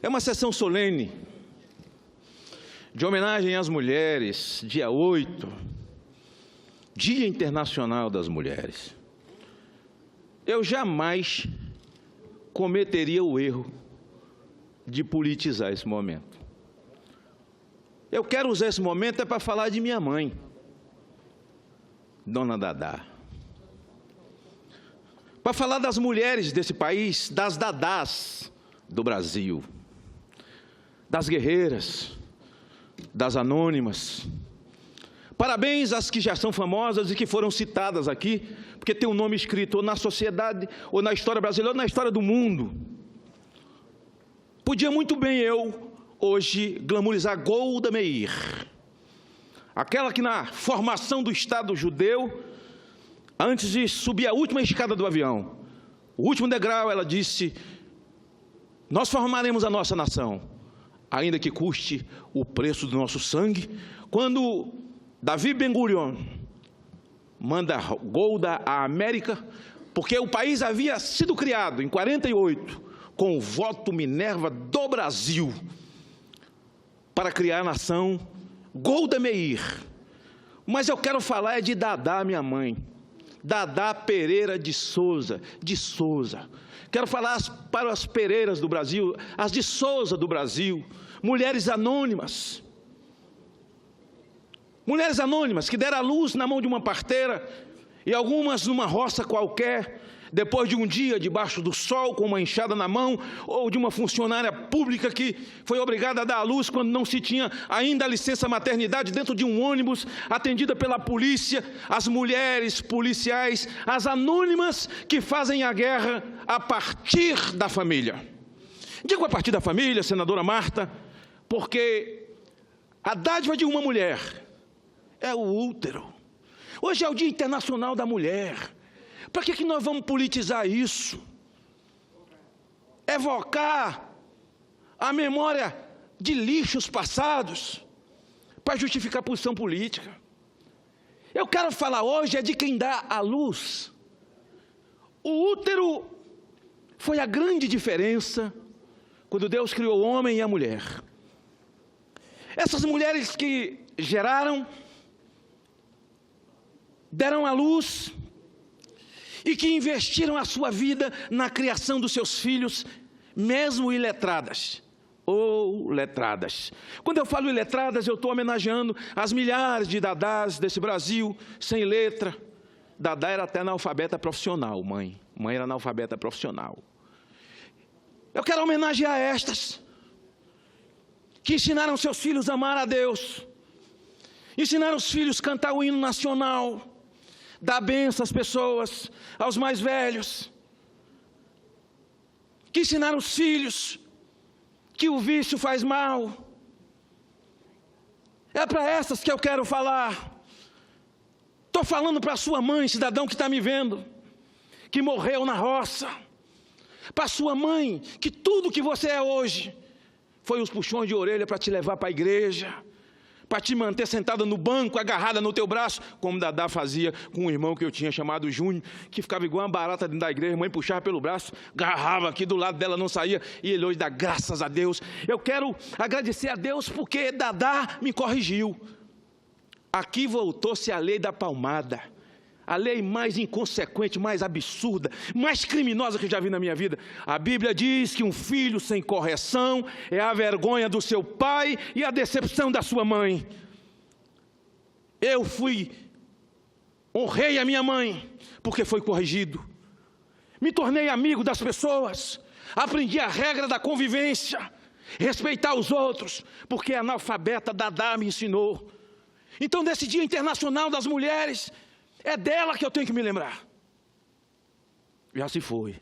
É uma sessão solene, de homenagem às mulheres, dia 8, Dia Internacional das Mulheres. Eu jamais cometeria o erro de politizar esse momento. Eu quero usar esse momento para falar de minha mãe, Dona Dadá. Para falar das mulheres desse país, das dadás do Brasil, das guerreiras, das anônimas. Parabéns às que já são famosas e que foram citadas aqui, porque tem um nome escrito ou na sociedade, ou na história brasileira, ou na história do mundo. Podia muito bem eu, hoje, glamorizar Golda Meir, aquela que na formação do Estado judeu, antes de subir a última escada do avião, o último degrau, ela disse: nós formaremos a nossa nação, ainda que custe o preço do nosso sangue. Quando Davi Ben-Gurion manda Golda à América, porque o país havia sido criado em 48, com o voto Minerva do Brasil, para criar a nação, Golda Meir. Mas eu quero falar de Dadá, minha mãe, Dadá Pereira de Souza, Quero falar para as Pereiras do Brasil, as de Souza do Brasil, mulheres anônimas. Mulheres anônimas que deram a luz na mão de uma parteira, e algumas numa roça qualquer, depois de um dia debaixo do sol, com uma enxada na mão, ou de uma funcionária pública que foi obrigada a dar à luz quando não se tinha ainda a licença maternidade, dentro de um ônibus, atendida pela polícia, as mulheres policiais, as anônimas que fazem a guerra a partir da família. Digo a partir da família, senadora Marta, porque a dádiva de uma mulher é o útero. Hoje é o Dia Internacional da Mulher. Para que nós vamos politizar isso? Evocar a memória de lixos passados para justificar a posição política. Eu quero falar hoje de quem dá a luz. O útero foi a grande diferença quando Deus criou o homem e a mulher. Essas mulheres que geraram, deram à luz e que investiram a sua vida na criação dos seus filhos, mesmo iletradas ou letradas. Quando eu falo iletradas, eu estou homenageando as milhares de dadás desse Brasil, sem letra. Dadá era até analfabeta profissional, mãe era analfabeta profissional. Eu quero homenagear estas, que ensinaram seus filhos a amar a Deus, ensinaram os filhos a cantar o hino nacional, dar bênção às pessoas, aos mais velhos, que ensinaram os filhos que o vício faz mal. É para essas que eu quero falar. Estou falando para a sua mãe, cidadão que está me vendo, que morreu na roça. Para a sua mãe, que tudo que você é hoje foi os puxões de orelha para te levar para a igreja, para te manter sentada no banco, agarrada no teu braço, como Dadá fazia com um irmão que eu tinha chamado Júnior, que ficava igual uma barata dentro da igreja. A mãe puxava pelo braço, agarrava aqui do lado dela, não saía, e ele hoje dá graças a Deus. Eu quero agradecer a Deus porque Dadá me corrigiu. Aqui voltou-se a lei da palmada, a lei mais inconsequente, mais absurda, mais criminosa que eu já vi na minha vida. A Bíblia diz que um filho sem correção é a vergonha do seu pai e a decepção da sua mãe. Eu honrei a minha mãe, porque foi corrigido. Me tornei amigo das pessoas, aprendi a regra da convivência, respeitar os outros, porque a analfabeta Dadá me ensinou. Então, nesse Dia Internacional das Mulheres, é dela que eu tenho que me lembrar. Já se foi.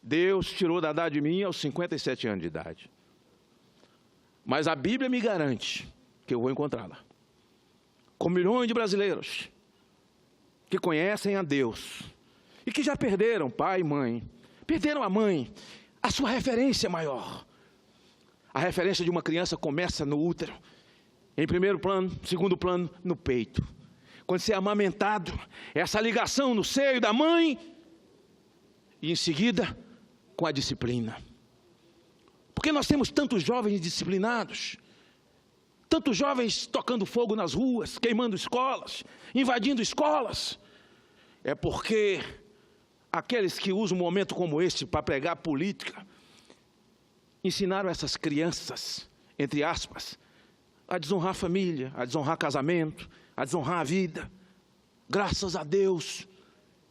Deus tirou Dadá de mim aos 57 anos de idade. Mas a Bíblia me garante que eu vou encontrá-la. Com milhões de brasileiros que conhecem a Deus e que já perderam pai e mãe. Perderam a mãe, a sua referência maior. A referência de uma criança começa no útero. Em primeiro plano, segundo plano, no peito. Quando você é amamentado, essa ligação no seio da mãe, e em seguida, com a disciplina. Porque nós temos tantos jovens indisciplinados, tantos jovens tocando fogo nas ruas, queimando escolas, invadindo escolas. É porque aqueles que usam um momento como este para pregar política, ensinaram essas crianças, entre aspas, a desonrar a família, a desonrar casamento, a desonrar a vida. Graças a Deus,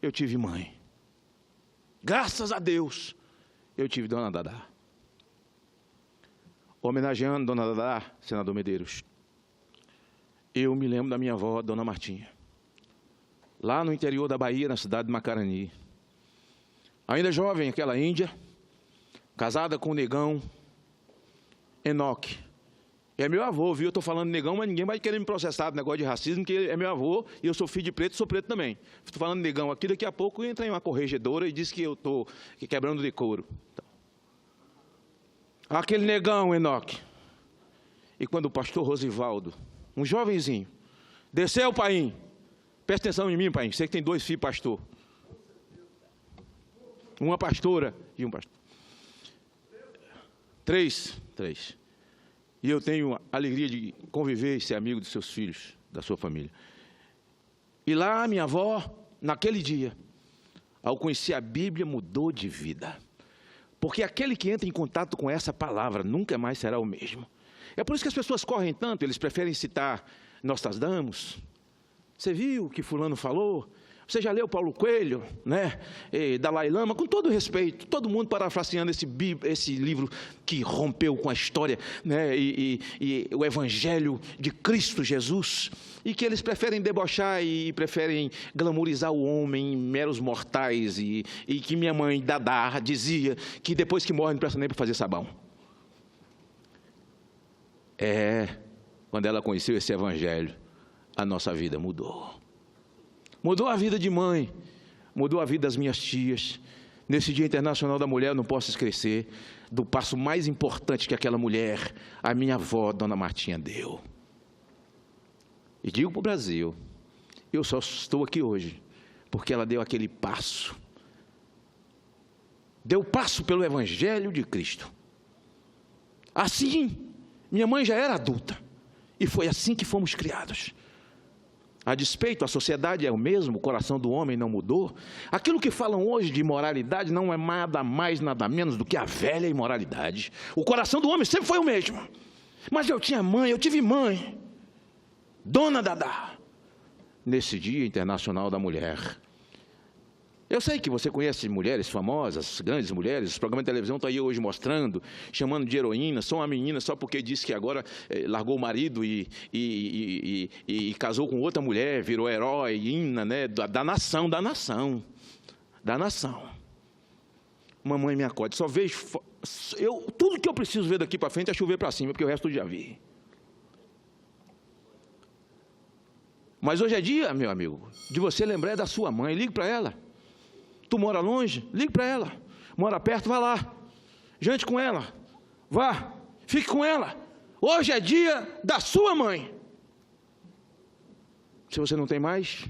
eu tive mãe. Graças a Deus, eu tive Dona Dadá. Homenageando Dona Dadá, senador Medeiros, eu me lembro da minha avó, Dona Martinha, lá no interior da Bahia, na cidade de Macarani. Ainda jovem, aquela índia, casada com o negão Enoque. É meu avô, viu? Eu estou falando negão, mas ninguém vai querer me processar do negócio de racismo, porque é meu avô e eu sou filho de preto, sou preto também. Estou falando negão aqui, daqui a pouco entra em uma corregedora e diz que eu estou quebrando decoro. Aquele negão, Enoque. E quando o pastor Rosivaldo, um jovenzinho, desceu o painho, presta atenção em mim, painho, você que tem 2 filhos pastor. Uma pastora e um pastor. 3. E eu tenho a alegria de conviver e ser amigo dos seus filhos, da sua família. E lá, minha avó, naquele dia, ao conhecer a Bíblia, mudou de vida. Porque aquele que entra em contato com essa palavra nunca mais será o mesmo. É por isso que as pessoas correm tanto, eles preferem citar Nostradamus. Você viu o que fulano falou? Você já leu Paulo Coelho, né? Dalai Lama, com todo respeito, todo mundo parafraseando esse livro que rompeu com a história, né? E o Evangelho de Cristo Jesus, e que eles preferem debochar e preferem glamourizar o homem, meros mortais, e que minha mãe, Dadá, dizia que depois que morre não presta nem para fazer sabão. Quando ela conheceu esse Evangelho, a nossa vida mudou. Mudou a vida de mãe, mudou a vida das minhas tias. Nesse Dia Internacional da Mulher, eu não posso esquecer do passo mais importante que aquela mulher, a minha avó, Dona Martinha, deu. E digo para o Brasil, eu só estou aqui hoje porque ela deu aquele passo. Deu passo pelo Evangelho de Cristo. Assim, minha mãe já era adulta, e foi assim que fomos criados. A despeito, a sociedade é o mesmo, o coração do homem não mudou. Aquilo que falam hoje de imoralidade não é nada mais, nada menos do que a velha imoralidade. O coração do homem sempre foi o mesmo. Mas eu tinha mãe, eu tive mãe, Dona Dadá, nesse Dia Internacional da Mulher. Eu sei que você conhece mulheres famosas, grandes mulheres, os programas de televisão estão aí hoje mostrando, chamando de heroína, só uma menina só porque disse que agora largou o marido e casou com outra mulher, virou heroína, né, da nação. Mamãe me acorde, só vejo, tudo que eu preciso ver daqui para frente é chover para cima, porque o resto eu já vi. Mas hoje é dia, meu amigo, de você lembrar da sua mãe, ligue para ela. Tu mora longe? Ligue para ela. Mora perto? Vá lá. Jante com ela. Vá. Fique com ela. Hoje é dia da sua mãe. Se você não tem mais,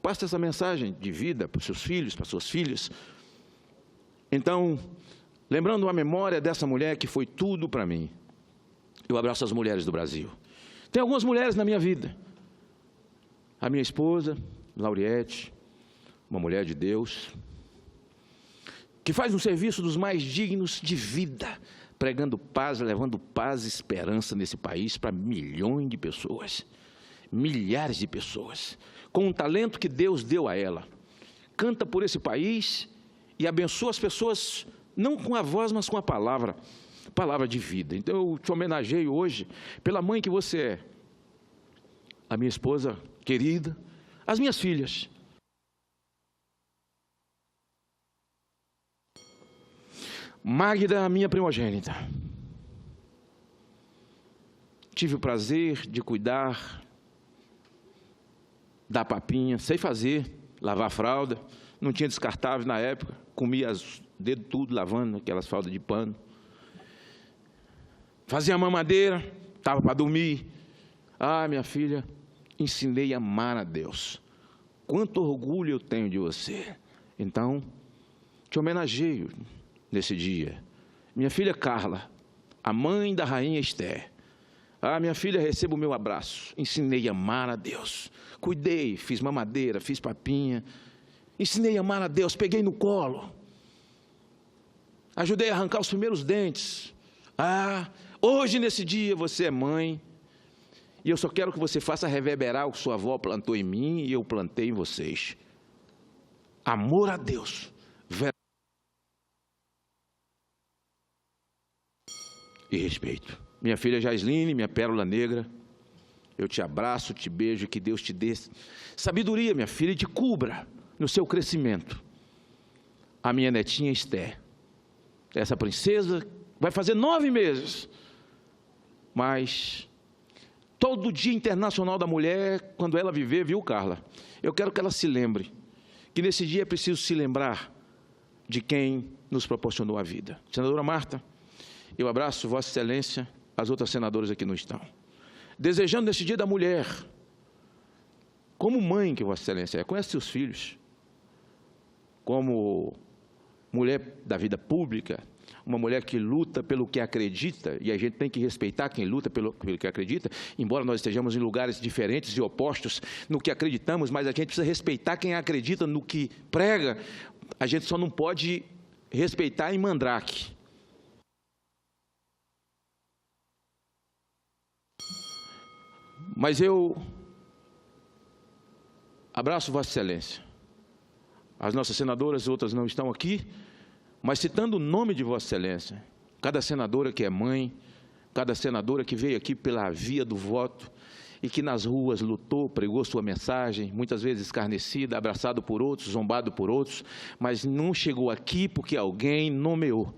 passe essa mensagem de vida para os seus filhos, para as suas filhas. Então, lembrando a memória dessa mulher que foi tudo para mim, eu abraço as mulheres do Brasil. Tem algumas mulheres na minha vida. A minha esposa, Lauriette, uma mulher de Deus, que faz um serviço dos mais dignos de vida, pregando paz, levando paz e esperança nesse país para milhões de pessoas, milhares de pessoas, com um talento que Deus deu a ela. Canta por esse país e abençoa as pessoas, não com a voz, mas com a palavra de vida. Então eu te homenageio hoje pela mãe que você é, a minha esposa querida, as minhas filhas. Magda, a minha primogênita. Tive o prazer de cuidar da papinha, sei fazer, lavar a fralda, não tinha descartável na época, comia os dedos tudo lavando aquelas fraldas de pano. Fazia a mamadeira, estava para dormir. Ah, minha filha, ensinei a amar a Deus. Quanto orgulho eu tenho de você. Então, te homenageio nesse dia. Minha filha Carla, a mãe da rainha Esther. Ah, minha filha, receba o meu abraço. Ensinei a amar a Deus. Cuidei, fiz mamadeira, fiz papinha. Ensinei a amar a Deus, peguei no colo. Ajudei a arrancar os primeiros dentes. Ah, hoje, nesse dia, você é mãe. E eu só quero que você faça reverberar o que sua avó plantou em mim e eu plantei em vocês. Amor a Deus. E respeito. Minha filha Jaisline, minha pérola negra, eu te abraço, te beijo, que Deus te dê sabedoria, minha filha, e te cubra no seu crescimento. A minha netinha Esther, essa princesa, vai fazer 9 meses, mas todo Dia Internacional da Mulher, quando ela viver, viu, Carla? Eu quero que ela se lembre que nesse dia é preciso se lembrar de quem nos proporcionou a vida. Senadora Marta, eu abraço Vossa Excelência, as outras senadoras aqui não estão, desejando nesse Dia da Mulher, como mãe que Vossa Excelência é, conhece seus filhos, como mulher da vida pública, uma mulher que luta pelo que acredita, e a gente tem que respeitar quem luta pelo que acredita, embora nós estejamos em lugares diferentes e opostos no que acreditamos, mas a gente precisa respeitar quem acredita no que prega. A gente só não pode respeitar em mandrake. Mas eu abraço Vossa Excelência. As nossas senadoras, outras não estão aqui, mas citando o nome de Vossa Excelência, cada senadora que é mãe, cada senadora que veio aqui pela via do voto e que nas ruas lutou, pregou sua mensagem, muitas vezes escarnecida, abraçado por outros, zombado por outros, mas não chegou aqui porque alguém nomeou.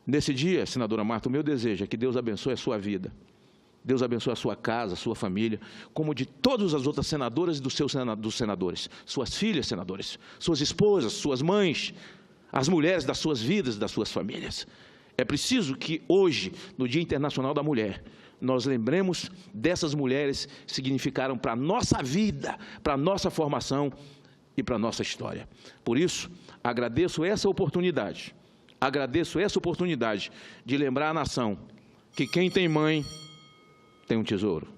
Nesse dia, senadora Marta, o meu desejo é que Deus abençoe a sua vida. Deus abençoe a sua casa, a sua família, como de todas as outras senadoras e dos senadores, suas filhas senadores, suas esposas, suas mães, as mulheres das suas vidas, das suas famílias. É preciso que hoje, no Dia Internacional da Mulher, nós lembremos dessas mulheres que significaram para a nossa vida, para a nossa formação e para a nossa história. Por isso, agradeço essa oportunidade de lembrar à nação que quem tem mãe tem um tesouro.